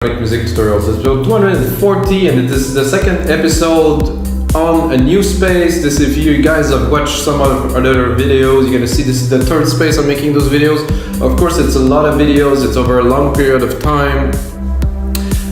Music tutorials. It's episode 240, and it is the second episode on a new space. This, if you guys have watched some other videos, you're gonna see this is the third space I'm making those videos. Of course, it's a lot of videos. It's over a long period of time,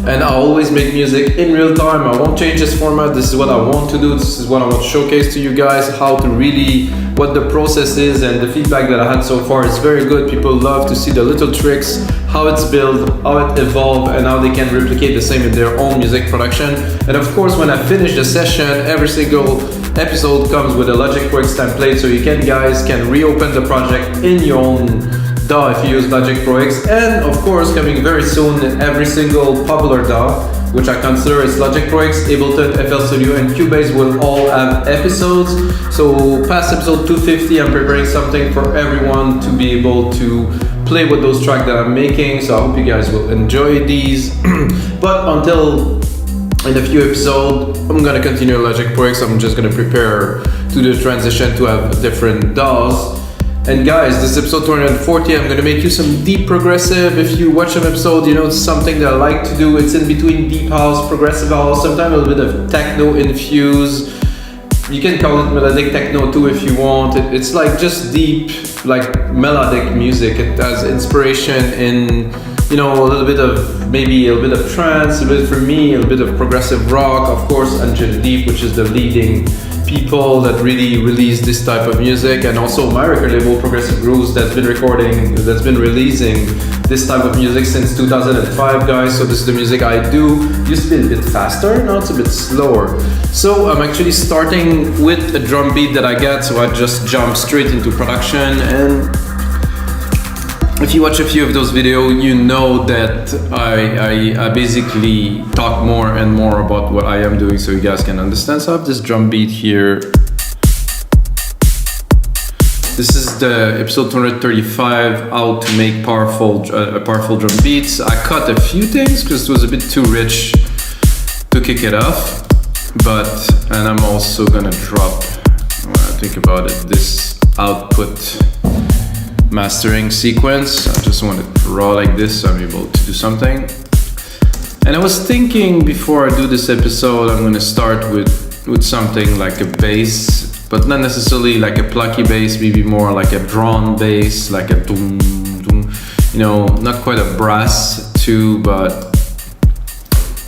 and I always make music in real time. I won't change this format. This is what I want to do. This is what I want to showcase to you guys, how to really, what the process is, and the feedback that I had so far is very good. People love to see the little tricks, how it's built, how it evolved, and how they can replicate the same in their own music production. And of course, when I finish the session, every single episode comes with a Logic Pro X template, so you guys can reopen the project in your own DAW if you use Logic Pro X. And of course, coming very soon, every single popular DAW, which I consider is Logic Pro X, Ableton, FL Studio, and Cubase, will all have episodes. So past episode 250, I'm preparing something for everyone to be able to play with those tracks that I'm making. So I hope you guys will enjoy these. But until in a few episodes, I'm gonna continue Logic Pro X. I'm just gonna prepare to the transition to have different DAWs. And guys, this episode 240, I'm gonna make you some deep progressive. If you watch an episode, you know it's something that I like to do. It's in between deep house, progressive house, sometimes a little bit of techno infused. You can call it melodic techno too if you want. It's like just deep, like melodic music. It has inspiration in, you know, a little bit of, maybe a little bit of trance, a bit for me, a little bit of progressive rock. Of course, Angel Deep, which is the leading people that really release this type of music, and also my record label Progressive Grooves that's been releasing this type of music since 2005, guys. So this is the music I do. Used to be a bit faster, now it's a bit slower. So I'm actually starting with a drum beat that I got, so I just jump straight into production. And if you watch a few of those videos, you know that I basically talk more and more about what I am doing so you guys can understand. So I have this drum beat here. This is the episode 235, how to make powerful drum beats. I cut a few things because it was a bit too rich to kick it off. And I'm also gonna drop, when I think about it, this output mastering sequence. I just want it raw like this so I'm able to do something. And I was thinking before I do this episode, I'm gonna start with something like a bass, but not necessarily like a plucky bass, maybe more like a drawn bass, like a doom doom, you know, not quite a brass too, but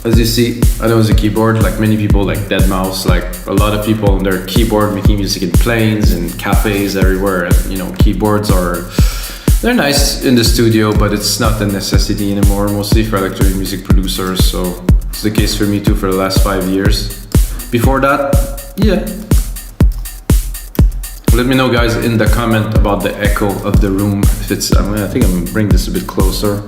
as you see, I know it's a keyboard, like many people, like deadmau5, like a lot of people on their keyboard making music in planes and cafes everywhere. And you know, keyboards they're nice in the studio, but it's not a necessity anymore, mostly for electronic music producers. So it's the case for me too for the last 5 years. Before that, yeah. Let me know, guys, in the comment about the echo of the room. If it's, I think I'm gonna bring this a bit closer.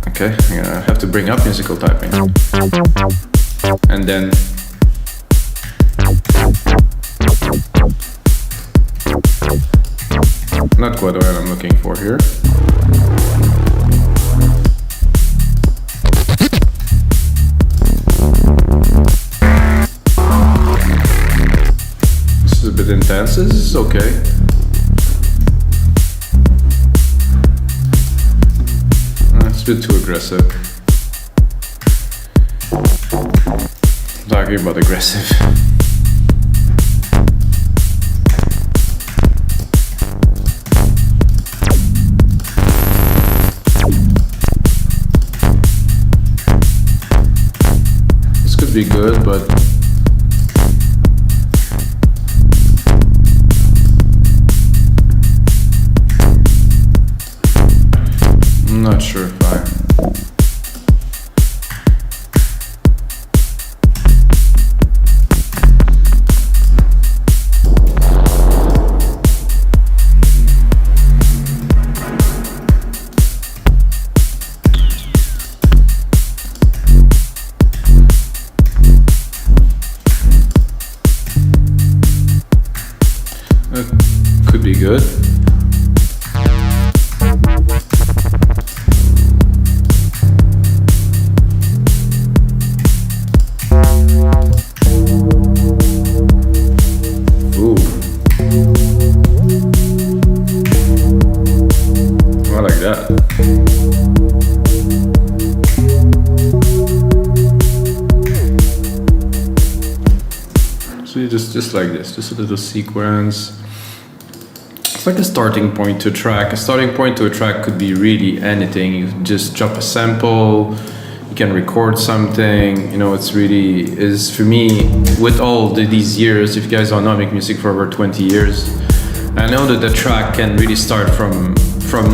Okay, I'm gonna have to bring up musical typing. And then not quite what I'm looking for here. This is a bit intense. This is okay. It's a bit too aggressive. I'm talking about aggressive. This could be good, but I'm not sure if I... That could be good. like this. Just a little sequence. It's like a starting point to a track. A starting point to a track could be really anything. You just drop a sample, you can record something. You know, it's really is for me with all these years. If you guys don't know, I make music for over 20 years. I know that the track can really start from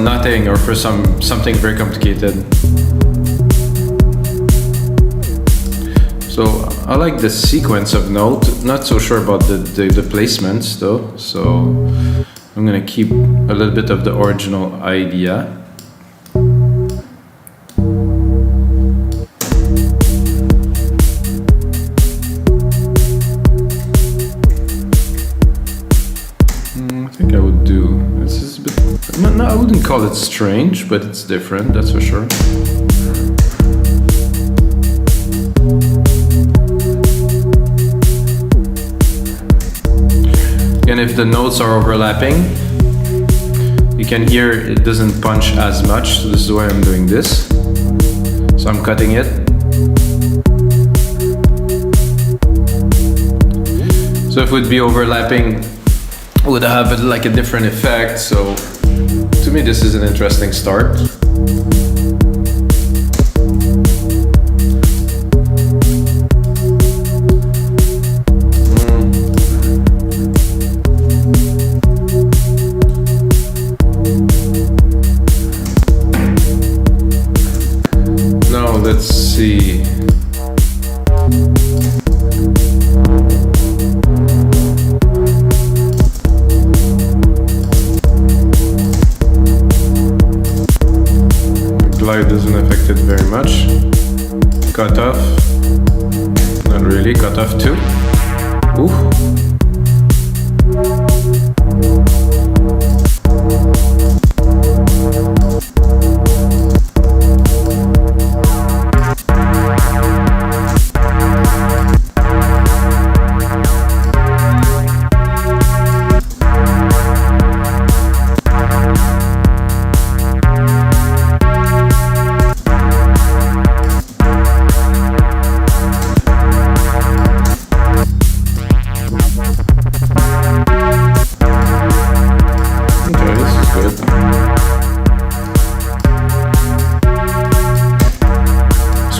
nothing or for something very complicated. So I like the sequence of note. Not so sure about the placements though. So I'm gonna keep a little bit of the original idea. I think I would do. This is a bit. No, I wouldn't call it strange, but it's different. That's for sure. And if the notes are overlapping, you can hear it doesn't punch as much. So this is why I'm doing this. So I'm cutting it. So if it would be overlapping, it would have like a different effect. So to me, this is an interesting start. Let's see. Glide doesn't affect it very much. Cut off. Not really. Cut off too. Ooh.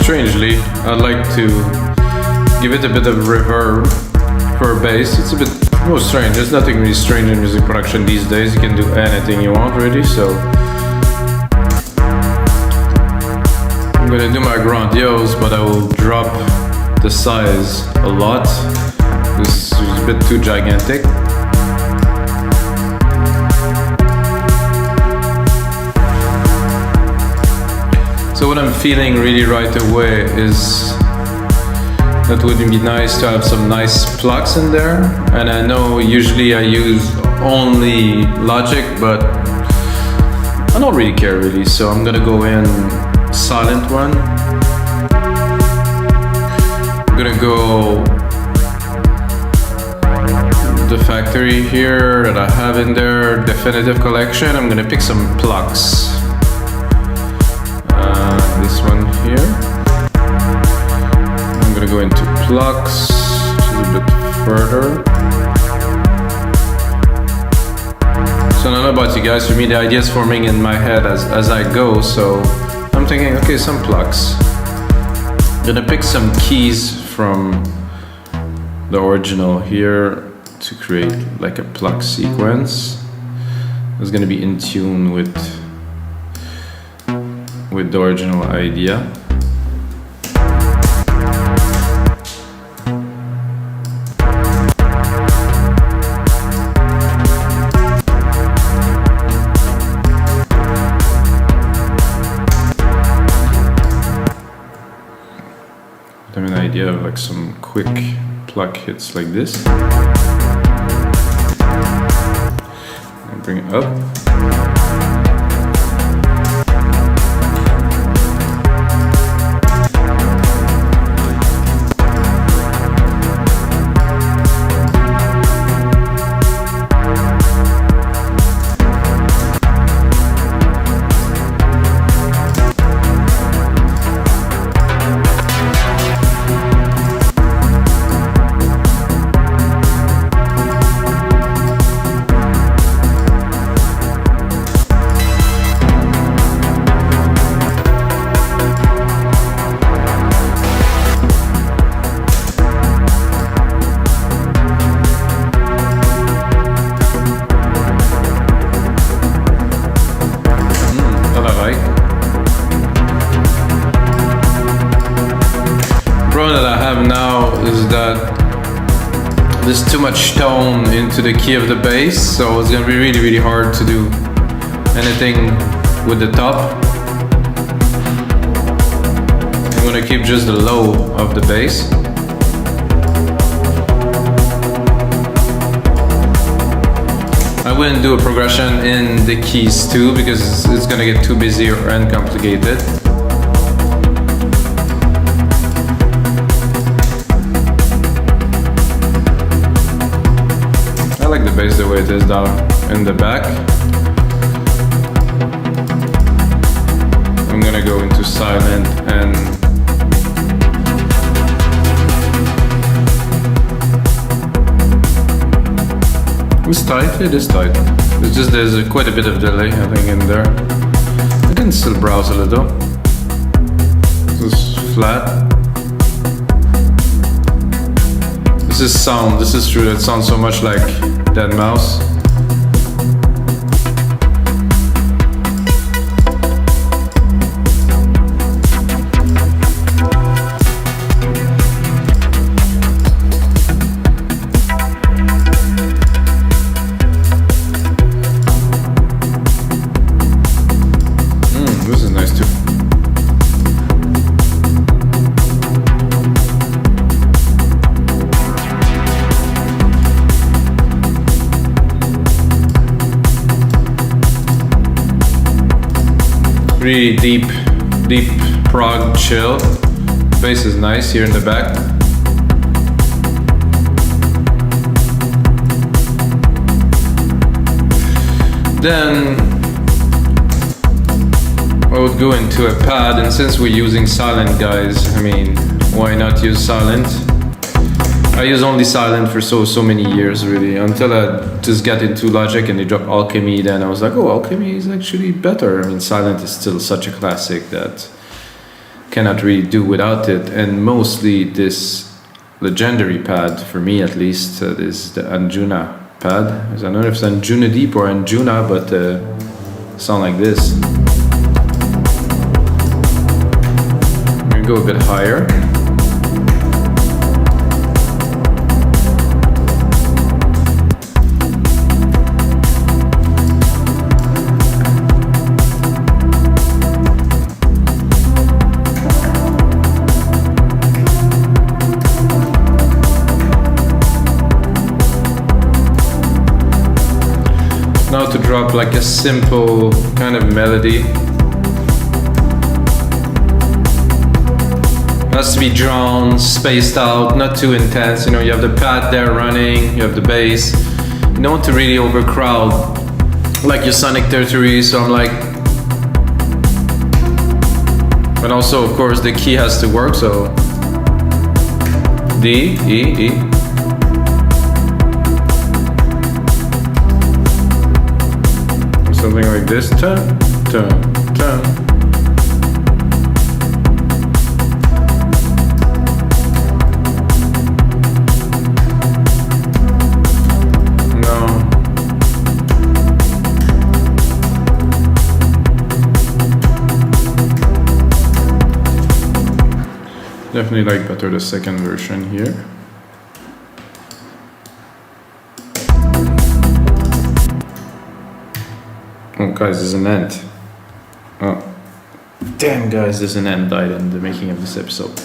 Strangely, I'd like to give it a bit of reverb for a bass. It's a bit more strange. There's nothing really strange in music production these days. You can do anything you want, really. So I'm gonna do my grandiose, but I will drop the size a lot. This is a bit too gigantic. So what I'm feeling really right away is that would be nice to have some nice plucks in there. And I know usually I use only Logic, but I don't really care really. So I'm gonna go in silent one. I'm gonna go the factory here that I have in there, definitive collection. I'm gonna pick some plucks. This one here. I'm gonna go into plucks, which is a bit further. So I don't know about you guys, for me the idea is forming in my head as I go, so I'm thinking, okay, some plucks. I'm gonna pick some keys from the original here to create like a pluck sequence. It's gonna be in tune with the original idea. I have an idea of like some quick pluck hits like this. And bring it up. there's too much tone into the key of the bass, so it's gonna be really hard to do anything with the top. I'm gonna keep just the low of the bass. I wouldn't do a progression in the keys too, because it's gonna get too busy and complicated. I like the bass the way it is down in the back. I'm gonna go into silent and it's tight, it is tight. It's just there's quite a bit of delay, I think, in there. I can still browse a little. This is flat. This is sound, this is true, that sounds so much like Dead Mouse. This is nice too. Really deep prog chill. Bass is nice here in the back. Then I would go into a pad, and since we're using silent, guys, I mean, why not use silent? I use only silent for so many years, really, until I just got into Logic and they dropped Alchemy. Then I was like, oh, Alchemy is actually better. I mean, silent is still such a classic that cannot really do without it. And mostly this legendary pad, for me at least, is the Anjuna pad. I don't know if it's Anjuna Deep or Anjuna, but sound like this. I'm gonna go a bit higher. Now to drop like a simple kind of melody. It has to be drawn, spaced out, not too intense. You know, you have the pad there running, you have the bass. You don't want to really overcrowd like your sonic territory, so I'm like... But also, of course, the key has to work, so... D, E, E. Something like this, turn, turn, turn. No. Definitely like better the second version here. Oh guys, there's an ant. Oh. Damn guys, there's an ant died in the making of this episode.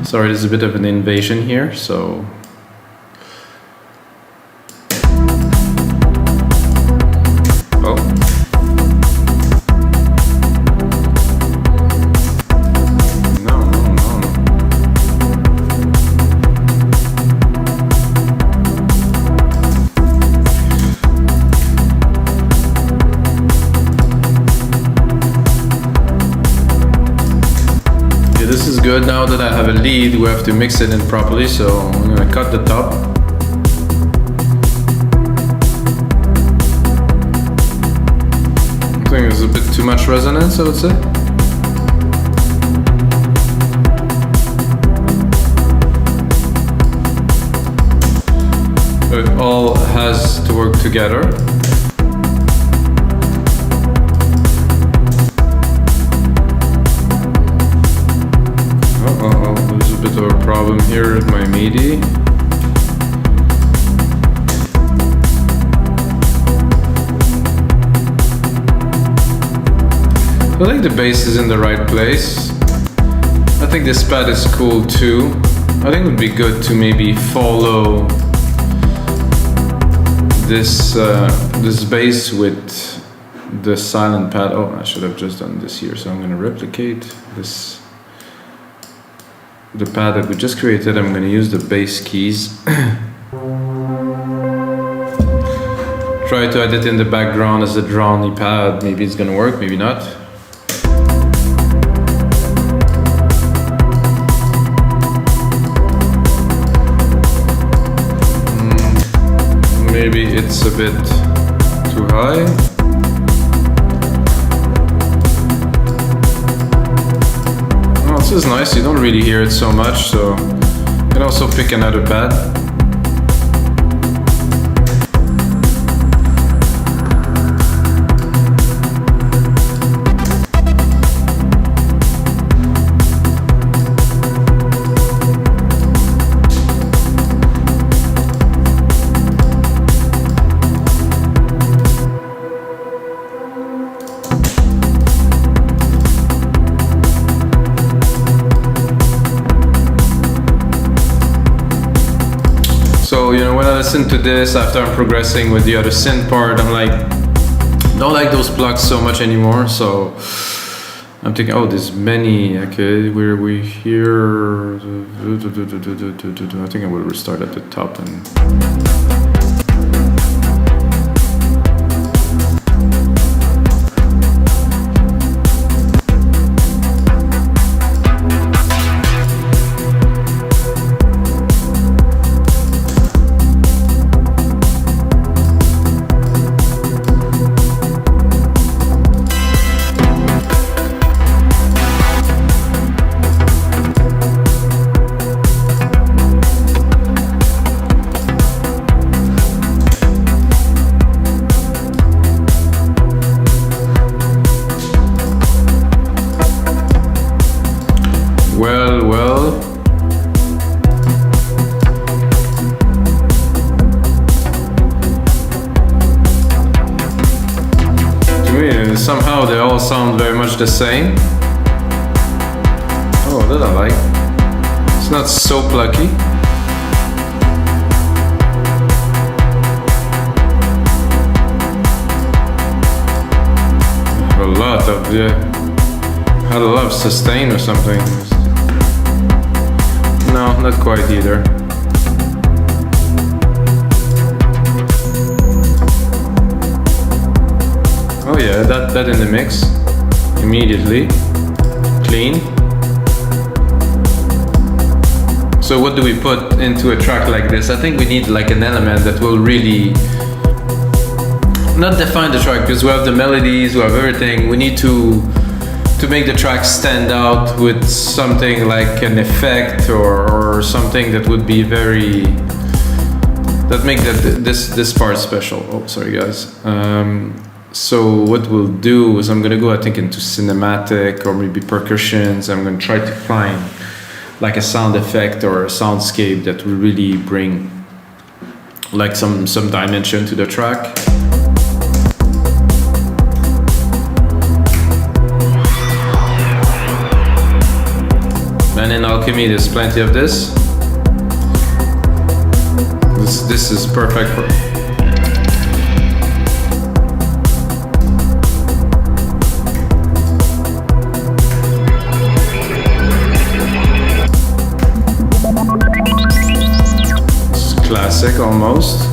Sorry, there's a bit of an invasion here, so... Oh. No. This is good. Now that I have a lead, we have to mix it in properly, so I'm gonna cut the top. I think there's a bit too much resonance, I would say. It all has to work together. There's a bit of a problem here with my MIDI. the bass is in the right place. I think this pad is cool too. I think it would be good to maybe follow this bass with the silent pad. Oh, I should have just done this here. So I'm going to replicate this, the pad that we just created. I'm going to use the bass keys. Try to edit in the background as a drawny pad. Maybe it's going to work, maybe not. Maybe it's a bit too high. Oh, this is nice. You don't really hear it so much, so you can also pick another pad. So, you know, when I listen to this after I'm progressing with the other synth part, I'm like, don't like those plucks so much anymore. So I'm thinking, oh, there's many. Okay, where we here. I think I will restart at the top and. Well. To me, somehow they all sound very much the same. Oh, that I like. It's not so plucky. A lot of, had a lot of sustain or something. No, not quite either. Oh yeah, that in the mix. Immediately. Clean. So what do we put into a track like this? I think we need like an element that will really not define the track, because we have the melodies, we have everything. We need to make the track stand out with something like an effect or something that would be very, that make this part special. Oh, sorry guys. So what we'll do is I'm gonna go, I think, into cinematic or maybe percussions. I'm gonna try to find like a sound effect or a soundscape that will really bring like some dimension to the track. And in Alchemy, there's plenty of this. This is perfect for. It's classic almost.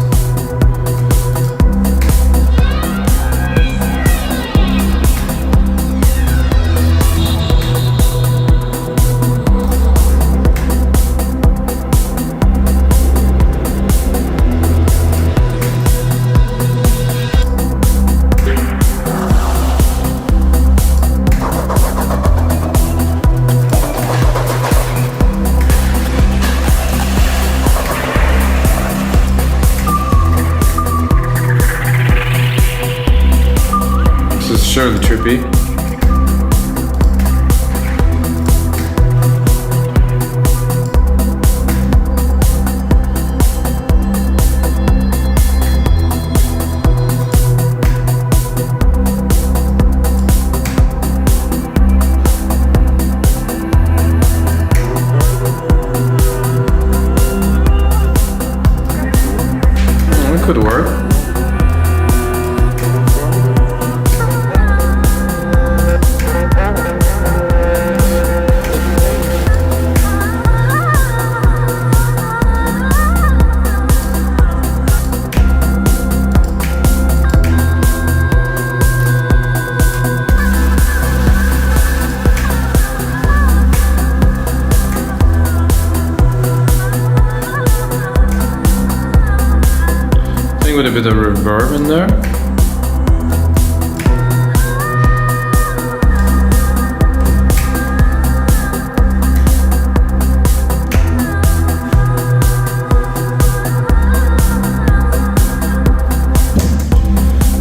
put a bit of reverb in there.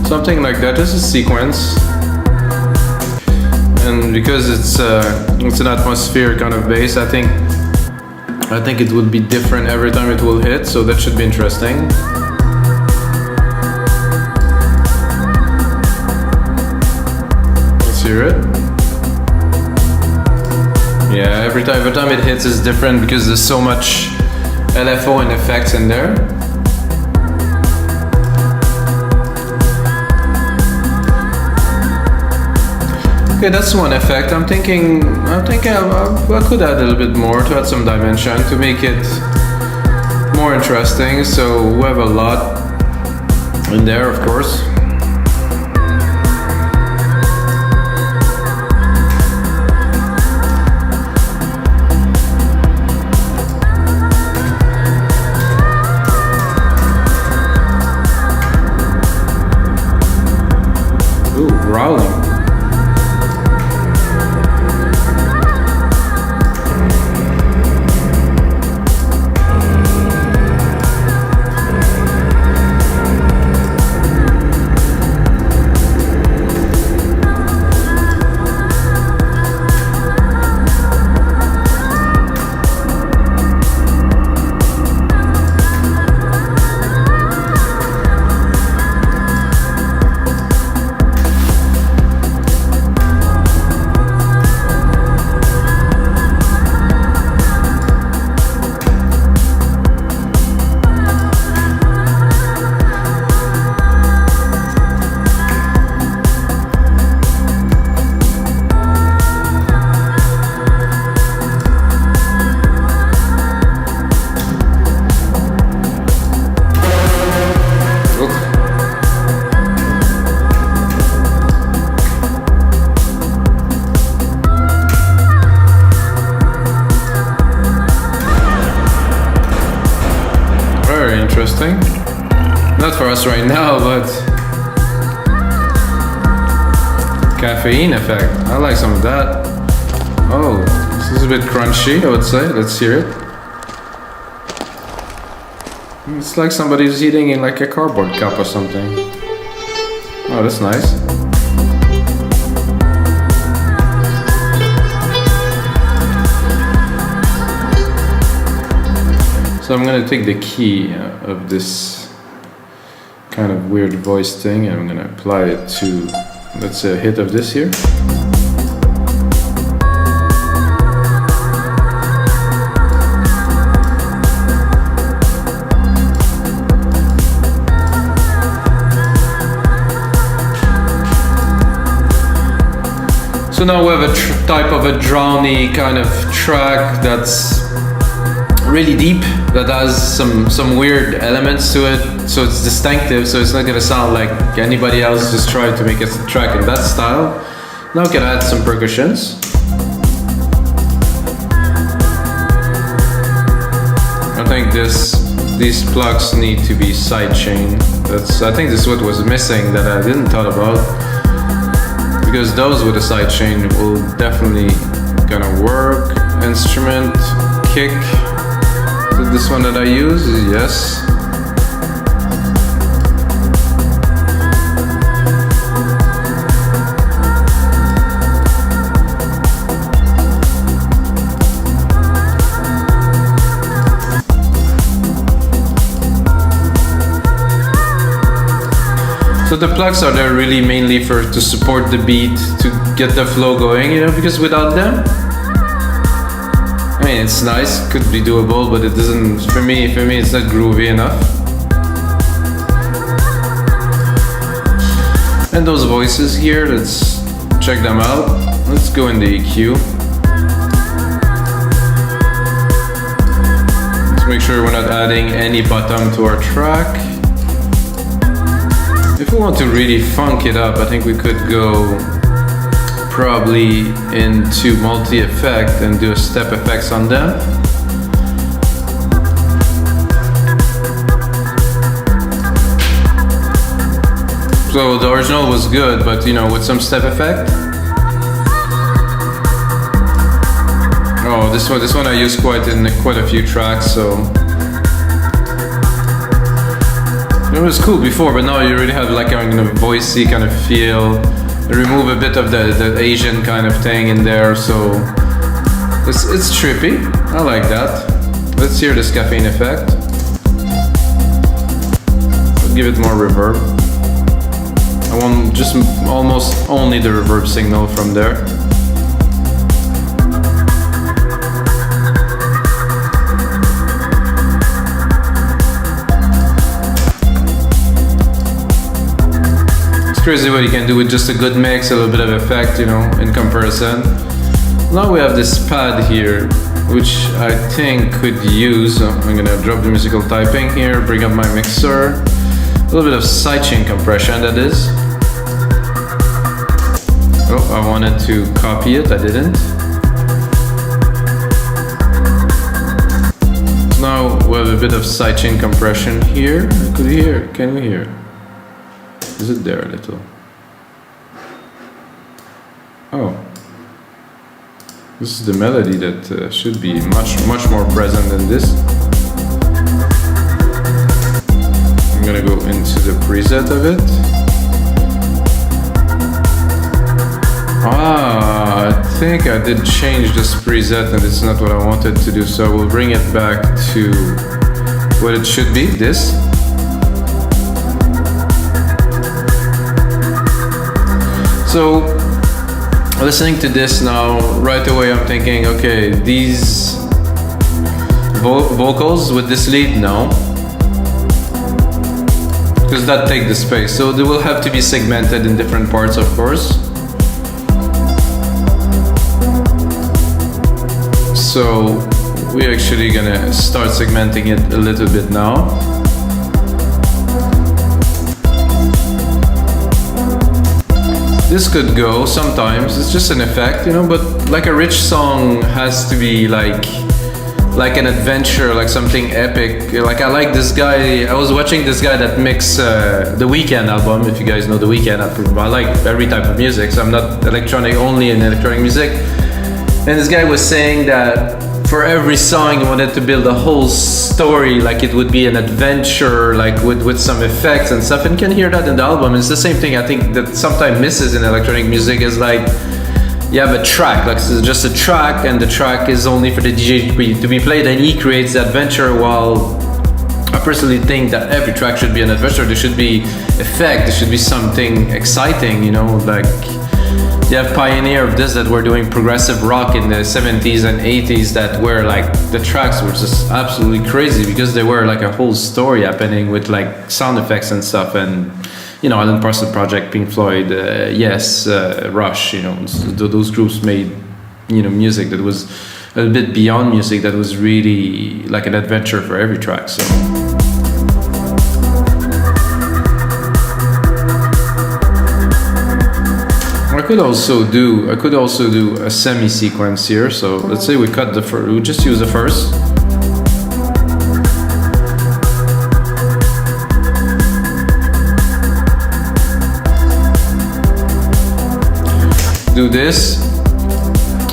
Something like that. This is sequence, and because it's an atmosphere kind of bass, I think it would be different every time it will hit, so that should be interesting. Let's hear it. Yeah, every time it hits is different because there's so much LFO and effects in there. Okay, that's one effect. I'm thinking I could add a little bit more to add some dimension to make it more interesting. So we have a lot in there, of course. Ooh, growling. Interesting. Not for us right now, but caffeine effect. I like some of that. Oh, this is a bit crunchy, I would say. Let's hear it. It's like somebody's eating in like a cardboard cup or something. Oh, that's nice. So I'm gonna take the key of this kind of weird voice thing and I'm gonna apply it to, let's say, a hit of this here. So now we have a type of a drowny kind of track that's really deep, that has some weird elements to it, so it's distinctive, so it's not gonna sound like anybody else just tried to make a track in that style. Now we can add some percussions. I think these plucks need to be sidechain. I think this is what was missing that I didn't thought about, because those with a sidechain will definitely gonna work. Instrument, kick. This one that I use, yes. So the plugs are there really mainly to support the beat, to get the flow going, you know, because without them, I mean, it's nice, could be doable, but it doesn't, for me it's not groovy enough. And those voices here, let's check them out. Let's go in the EQ. Let's make sure we're not adding any bottom to our track. If we want to really funk it up, I think we could go probably into multi-effect and do a step effects on them. So the original was good, but you know, with some step effect. Oh, this one I used quite a few tracks, so it was cool before, but now you really have like a voicey kind of feel. Remove a bit of the Asian kind of thing in there, so it's trippy. I like that. Let's hear this caffeine effect. I'll give it more reverb. I want just almost only the reverb signal from there. It's crazy what you can do with just a good mix, a little bit of effect, you know, in comparison. Now we have this pad here, which I think could use. I'm gonna drop the musical typing here, bring up my mixer. A little bit of sidechain compression, that is. Oh, I wanted to copy it, I didn't. Now we have a bit of sidechain compression here. Could we hear? Can we hear? Is it there a little? Oh. This is the melody that should be much more present than this. I'm gonna go into the preset of it. I think I did change this preset and it's not what I wanted to do, so I will bring it back to what it should be, this. So, listening to this now, right away I'm thinking, okay, these vocals with this lead now, because that take the space, so they will have to be segmented in different parts, of course. So we're actually gonna start segmenting it a little bit now. This could go sometimes, it's just an effect, you know, but like a rich song has to be like an adventure, like something epic. Like I like this guy, I was watching this guy that mixed the Weeknd album, if you guys know the Weeknd. I like every type of music, so I'm not electronic only in electronic music. And this guy was saying that for every song he wanted to build a whole story, like it would be an adventure, like with some effects and stuff, and you can hear that in the album. It's the same thing I think that sometimes misses in electronic music, is like you have a track, like it's just a track, and the track is only for the DJ to be played, and he creates the adventure. While I personally think that every track should be an adventure. There should be effect, there should be something exciting, you know, like you have pioneer of this that were doing progressive rock in the 70s and 80s that were like, the tracks were just absolutely crazy because they were like a whole story happening with like sound effects and stuff. And you know, Alan Parsons Project, Pink Floyd, Yes, Rush, you know, those groups made, you know, music that was a bit beyond music, that was really like an adventure for every track. So I could also do a semi-sequence here. So let's say we cut the first, we just use the first. Do this,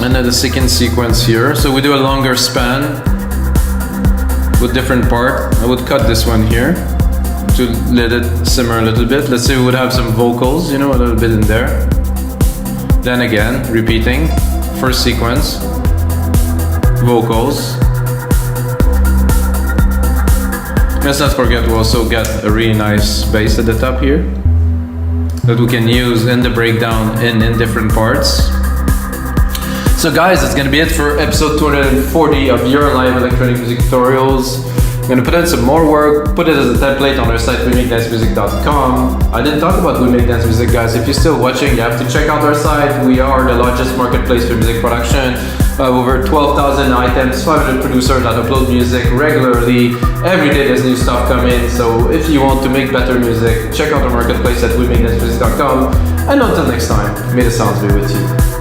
and then the second sequence here. So we do a longer span with different part. I would cut this one here to let it simmer a little bit. Let's say we would have some vocals, you know, a little bit in there. Then again, repeating, first sequence, vocals. Let's not forget we also get a really nice bass at the top here that we can use in the breakdown in different parts. So guys, that's gonna be it for episode 240 of your live electronic music tutorials. I'm gonna put in some more work, put it as a template on our site, wemakedancemusic.com. I didn't talk about We Make Dance Music, guys. If you're still watching, you have to check out our site. We are the largest marketplace for music production. Over 12,000 items, 500 producers that upload music regularly. Every day there's new stuff coming. So if you want to make better music, check out our marketplace at weMakeDanceMusic.com. And until next time, may the sounds be with you.